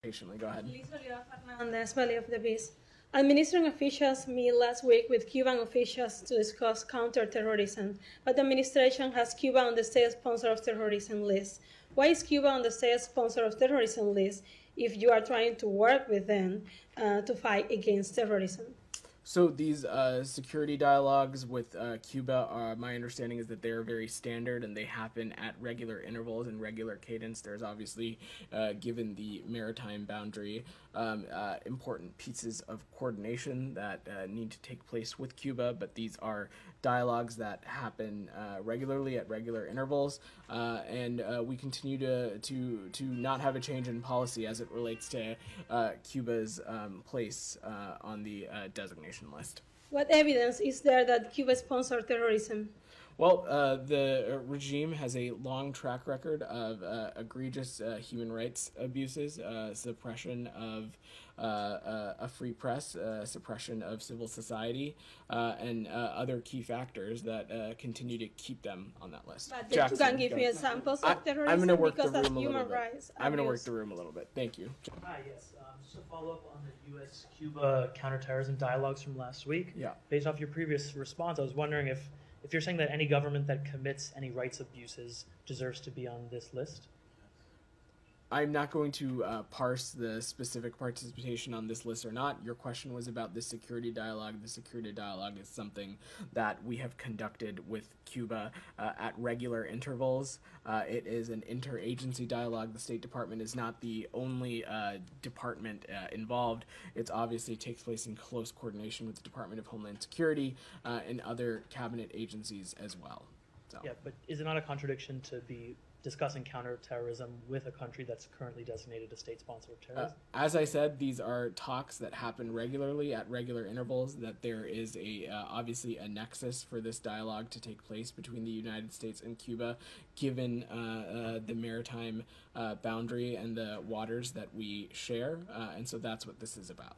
Patiently, go ahead. Fernandez, Valley of the Beast. Administration officials met last week with Cuban officials to discuss counterterrorism, but the administration has Cuba on the state sponsor of terrorism list. Why is Cuba on the state sponsor of terrorism list if you are trying to work with them to fight against terrorism? So these security dialogues with Cuba, my understanding is that they are very standard and they happen at regular intervals and regular cadence. There's obviously, given the maritime boundary, important pieces of coordination that need to take place with Cuba, but these are dialogues that happen regularly at regular intervals, and we continue to not have a change in policy as it relates to Cuba's place on the designation list. What evidence is there that Cuba sponsored terrorism? Well, the regime has a long track record of egregious human rights abuses, suppression of a free press, suppression of civil society, and other key factors that continue to keep them on that list. But Jackson, you can give me examples of terrorism I'm going to work because the room that's a little human bit. rights. I'm going to work the room a little bit. Thank you. Hi, yes. Just to follow up on the U.S.-Cuba counterterrorism dialogues from last week. Yeah. Based off your previous response, I was wondering if you're saying that any government that commits any rights abuses deserves to be on this list? I'm not going to parse the specific participation on this list or not. Your question was about the security dialogue. The security dialogue is something that we have conducted with Cuba at regular intervals. It is an interagency dialogue. The State Department is not the only department involved. It obviously takes place in close coordination with the Department of Homeland Security and other cabinet agencies as well. So. Yeah, but is it not a contradiction to be discussing counterterrorism with a country that's currently designated a state sponsor of terrorism? As I said, these are talks that happen regularly at regular intervals, that there is obviously a nexus for this dialogue to take place between the United States and Cuba, given the maritime boundary and the waters that we share, and so that's what this is about.